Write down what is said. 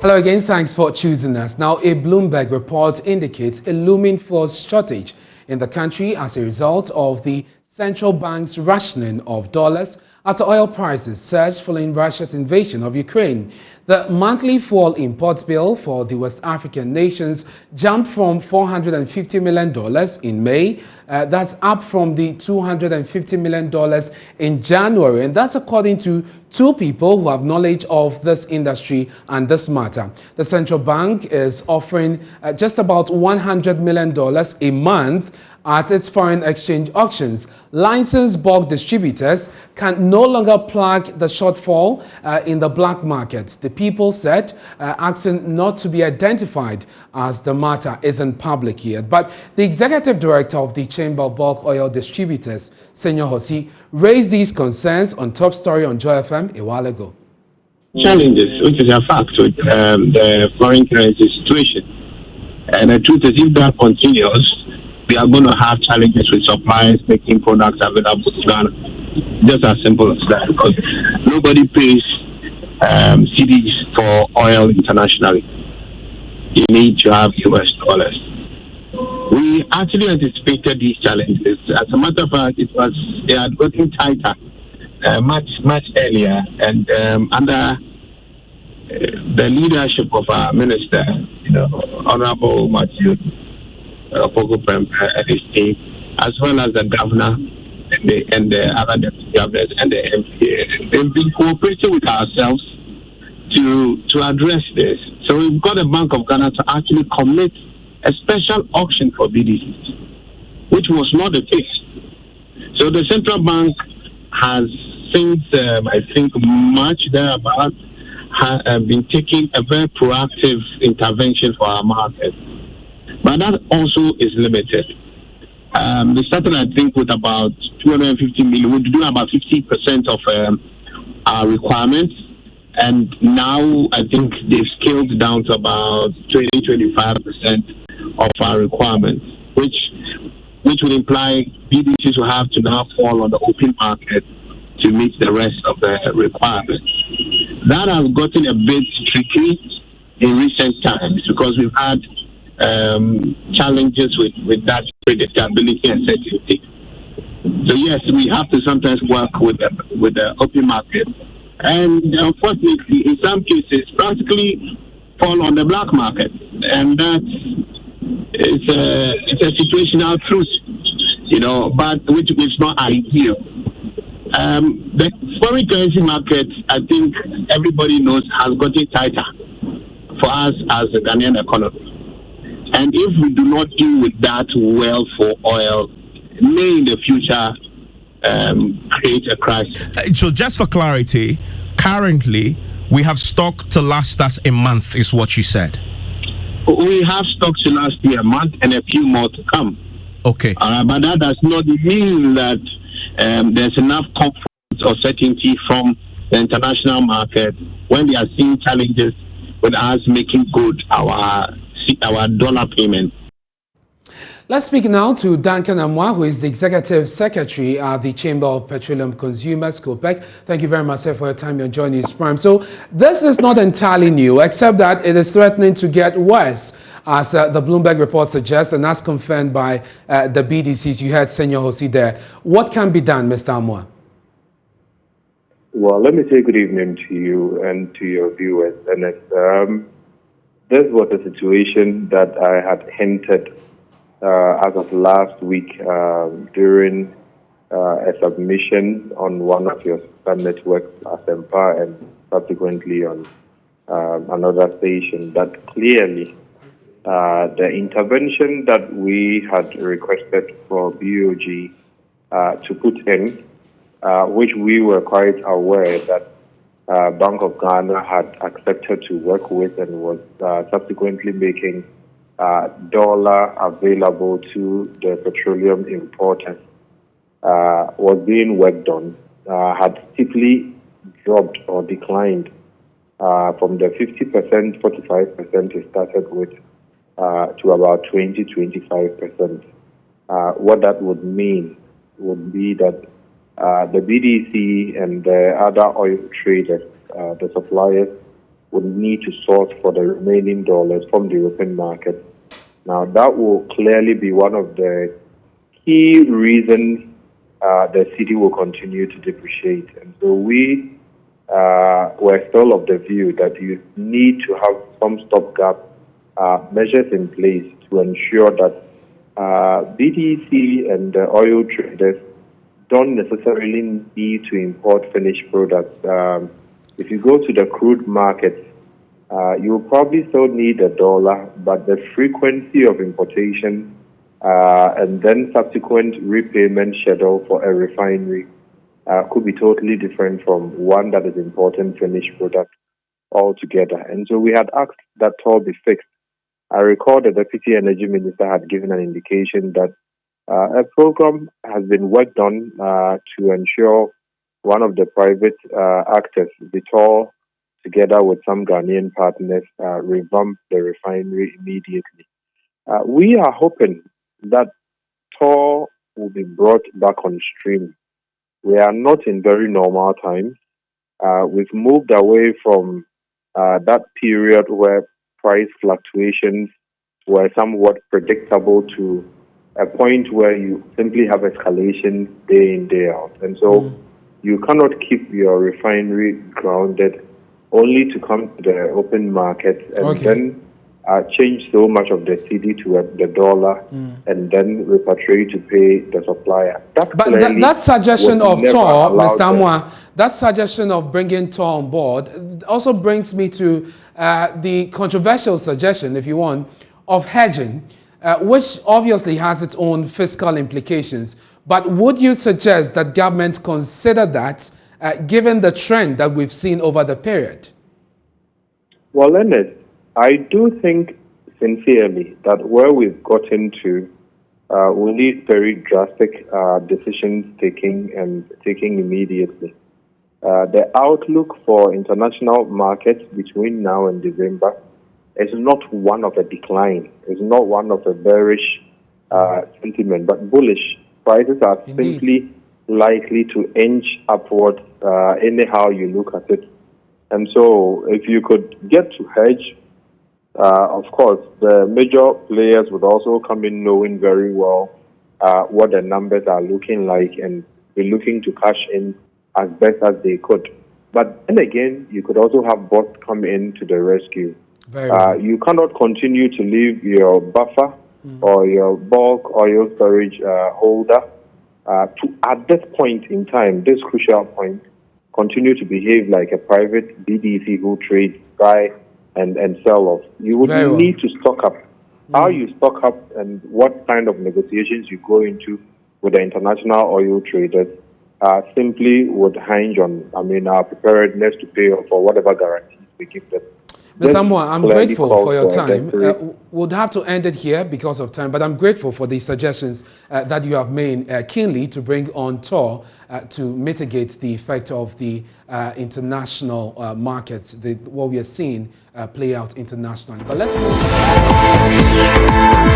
Hello again, thanks for choosing us. Now, a Bloomberg report indicates a looming fuel shortage in the country as a result of the central bank's rationing of dollars after oil prices surged following Russia's invasion of Ukraine. The monthly fuel import bill for the West African nations jumped from $450 million in May. That's up from the $250 million in January. And that's according to two people who have knowledge of this industry and this matter. The central bank is offering just about $100 million a month at its foreign exchange auctions. Licensed BoG distributors can no longer plug the shortfall in the black market. The people said, asking not to be identified as the matter isn't public yet. But the executive director of the Chamber of Bulk Oil Distributors, Senior Hosi, raised these concerns on Top Story on Joy FM a while ago. Challenges, which is a fact with the foreign currency situation. And the truth is, if that continues, we are going to have challenges with suppliers making products available to Ghana. Just as simple as that, because nobody pays CDs for oil internationally. You need to have US dollars. We actually anticipated these challenges. As a matter of fact, they had gotten tighter much earlier, and under the leadership of our minister, Honorable Matthew and his team, as well as the governor and the other deputy governors and the MP, they've been cooperating with ourselves to address this. So we've got the Bank of Ghana to actually commit a special auction for BDCs, which was not the case. So the central bank has, since I think March thereabout, been taking a very proactive intervention for our market. But that also is limited. They started, I think, with about 250 million. We're doing about 50% of our requirements. And now I think they've scaled down to about 20-25% of our requirements, which would imply BDCs will have to now fall on the open market to meet the rest of the requirements. That has gotten a bit tricky in recent times because we've had challenges with that predictability and certainty. So yes, we have to sometimes work with the open market, and unfortunately, in some cases, practically fall on the black market, and it's a situational truth, but which is not ideal. The foreign currency market, I think everybody knows, has gotten tighter for us as the Ghanaian economy. And if we do not deal with that well for oil, may in the future create a crisis. So just for clarity, currently we have stock to last us a month, is what you said. We have stock to last you a month and a few more to come. Okay. But that does not mean that there's enough comfort or certainty from the international market when they are seeing challenges with us making good our dollar payment. Let's speak now to Duncan Amwa, who is the Executive Secretary at the Chamber of Petroleum Consumers, COPEC. Thank you very much, sir, for your time you're joining us, Prime. So this is not entirely new, except that it is threatening to get worse, as the Bloomberg report suggests, and that's confirmed by the BDCs. You heard Senior Hosi there. What can be done, Mr. Amwa? Well, let me say good evening to you and to your viewers. And this was a situation that I had hinted as of last week during a submission on one of your networks as Empire and subsequently on another station, that clearly the intervention that we had requested for BoG to put in, which we were quite aware that Bank of Ghana had accepted to work with and was subsequently making dollar available to the petroleum importers, was being worked on, had steeply dropped or declined from the 50%, 45% it started with to about 20-25%. What that would mean would be that the BDC and the other oil traders, the suppliers, would need to source for the remaining dollars from the European market. Now, that will clearly be one of the key reasons the cedi will continue to depreciate. And so we were still of the view that you need to have some stopgap measures in place to ensure that BDC and the oil traders don't necessarily need to import finished products. If you go to the crude markets, you will probably still need a dollar, but the frequency of importation and then subsequent repayment schedule for a refinery could be totally different from one that is importing finished product altogether. And so we had asked that toll be fixed. I recall the Deputy Energy Minister had given an indication that a program has been worked on to ensure one of the private actors, Vitol, together with some Ghanaian partners, revamp the refinery immediately. We are hoping that toll will be brought back on stream. We are not in very normal times. We've moved away from that period where price fluctuations were somewhat predictable to a point where you simply have escalation day in, day out. And so you cannot keep your refinery grounded only to come to the open market and then change so much of the cedi to the dollar and then repatriate to pay the supplier. But that suggestion of TOR, Mr. Amwa, that suggestion of bringing TOR on board also brings me to the controversial suggestion, if you want, of hedging, which obviously has its own fiscal implications. But would you suggest that government consider that given the trend that we've seen over the period? Well, Leonard, I do think sincerely that where we've gotten to will need very drastic decisions taking immediately. The outlook for international markets between now and December is not one of a decline, is not one of a bearish sentiment, but bullish. Prices are simply likely to inch upwards anyhow you look at it. And so if you could get to hedge, of course, the major players would also come in knowing very well what the numbers are looking like and be looking to cash in as best as they could. But then again, you could also have bots come in to the rescue. You cannot continue to leave your buffer or your bulk oil storage holder to, at this point in time, this crucial point, continue to behave like a private BDC who trades, buy and sell off. You would need to stock up. How you stock up and what kind of negotiations you go into with the international oil traders simply would hinge on, our preparedness to pay for whatever guarantees we give them. Mr. Amwa, I'm grateful for your time. We'll have to end it here because of time, but I'm grateful for the suggestions that you have made keenly to bring on TOR to mitigate the effect of the international markets, what we are seeing play out internationally. But let's move on.